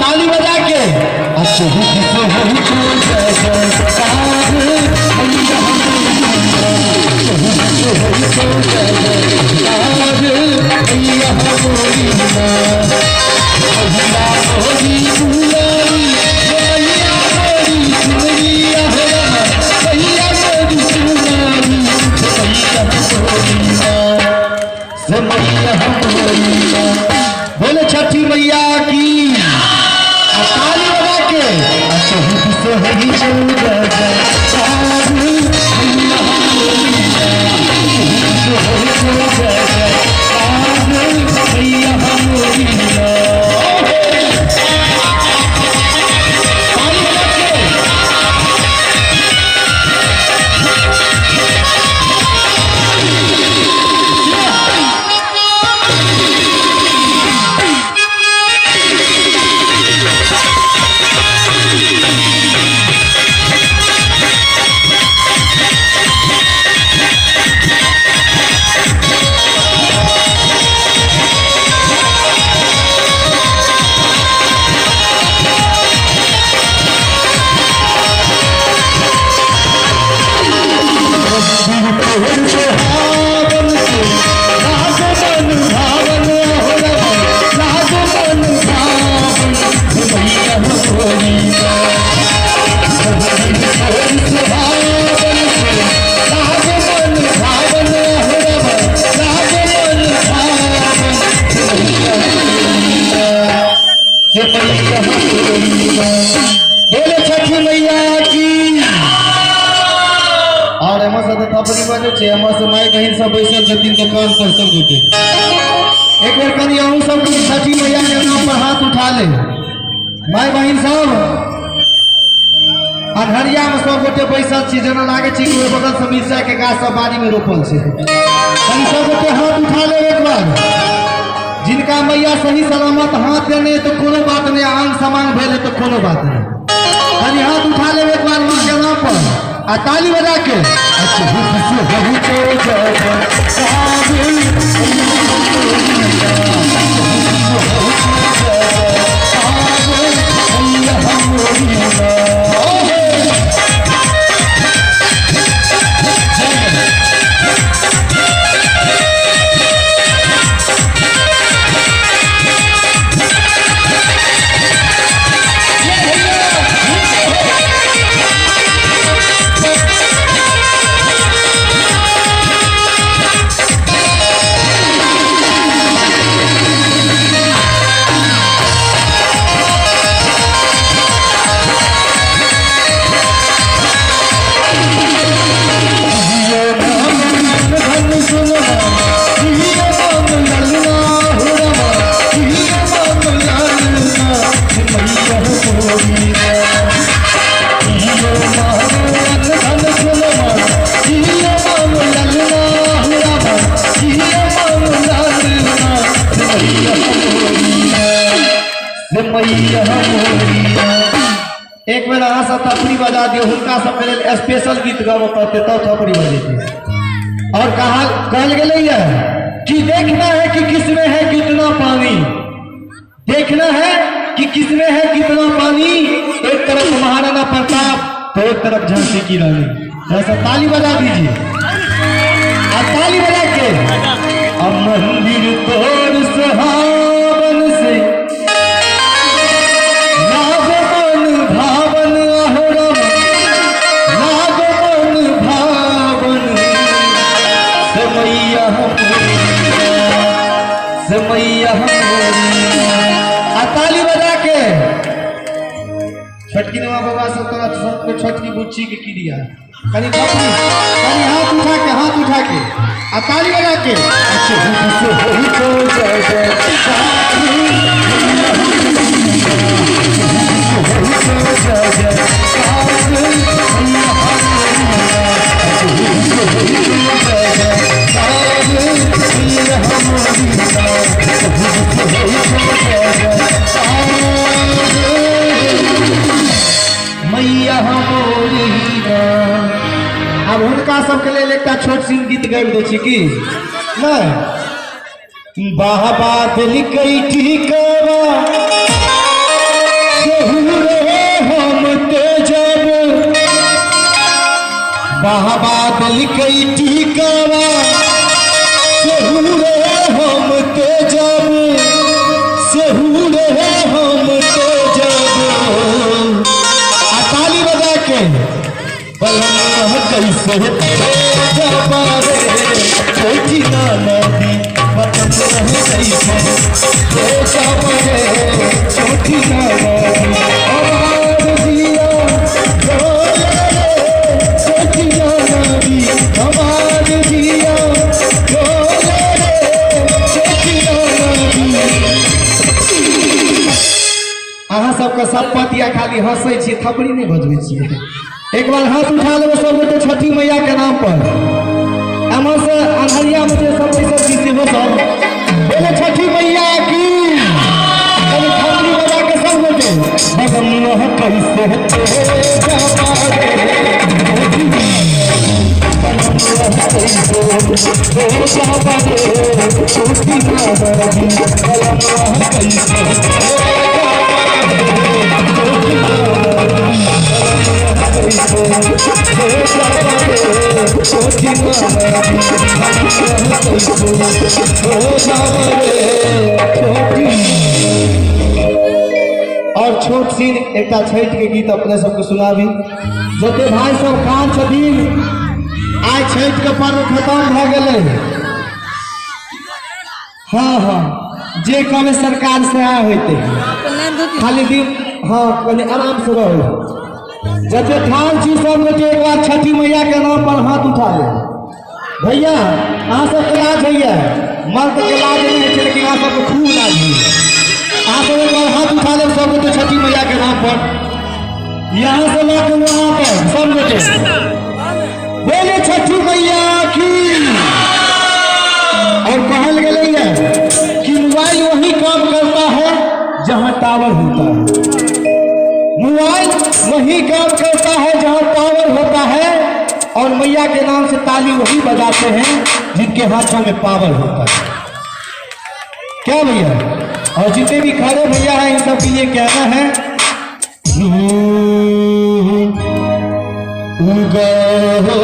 ताली बजा के बोले छठी मैया की ताली बजा के बोले छठी मैया की और एमा से थपड़ी बजे छे एमा से माई बहन सब बैसल छथिन दुकान पर सब गोटे एक बेर कनी अहू सब छठी मैया के नाम पर हाथ उठा ले माई बहन सब अनहरिया में सब गोटे बैसल छी जना लागे छी कि बगल से मिर्चा के गाछ सब बाड़ी में रोपल छे कनी सब गोटे हाथ उठा ले एक बार जिनका मैया सही सलामत हाथ देने तो कोनो बात नहीं आन सामान भेले तो कोनो बात नहीं खाली हाथ उठा ले एक बार मां के नाम पर आ ताली बजा के एक बेर अहाँ सब थपड़ी बजा दियो हुनका सब के लिए स्पेशल गीत गाबो पड़ते तब थपड़ी बजेते और कहल गेलै है कि देखना है कि किसमें है कितना पानी देखना है कि किसमें है कितना पानी एक तरफ महाराणा प्रताप तो एक तरफ झांसी की रानी ऐसा ताली बजा दीजिए और ताली बजा के अब मंदिर तोड़ सुहावन से ताली बजा के छटकी नवा बाबा सब सबको छटकी बुच्ची के की दिया कनी हाथ उठा के आ ताली बजा के छोट सी गीत गाबि दै छी की नहीं बाबा दिल कई ठीकवा सेहुरे हम तेजब बाबा दिल कई ठीकवा सेहुरे हम तेजब सेहुरे हम तेजब आ ताली बजा के बलम कैसे जबारे छोटी ना नदी बचत रहे कैसे जबारे छोटी ना नदी आवाज दिया बोले छोटी ना नदी आवाज दिया बोले छोटी ना नदी अहाँ सबके सब पतिया खाली हंसै छी थपड़ी नहीं बजबै छी एक बार हाथ उठा लेबै सब गोटे छठी मैया के नाम पर एमर से अन्हरिया में जे सब पैसा जीते हो सब बोले छठी मैया की अरे थपड़ी बजा के सब गोटे बगम न कैसे और छोट सीन एक छठ के गीत अपने सबको सुनाबी जते भाई सब कान छथिन आज छठ के पर्व खत्म भ गेलै हाँ हाँ जे कमे सरकार से आ होते खाली दिन हाँ कनी आराम से रहो जते ठान छी सब गोटे एक बार छठी मैया के नाम पर हाथ उठा ले भैया अहाँ सबके लाज होइए मर्द के लाज नहीं है लेकिन अहाँ सबके खूब लाज होइए अहाँ सब एक बार हाथ उठा ले सब गोटे छठी मैया के नाम पर यहाँ से लेकर वहाँ पर सब गोटे बोले छठी मैया की और कहल गए कि मोबाइल वही काम करता है जहाँ टावर होता है मोबाइल वही काम करता है जहाँ टावर होता है और मैया के नाम से ताली वही बजाते हैं जिनके हाथों में पावर होता है क्या भैया और जितने भी खड़े भैया हैं इन सब के लिए कहना है उगा हो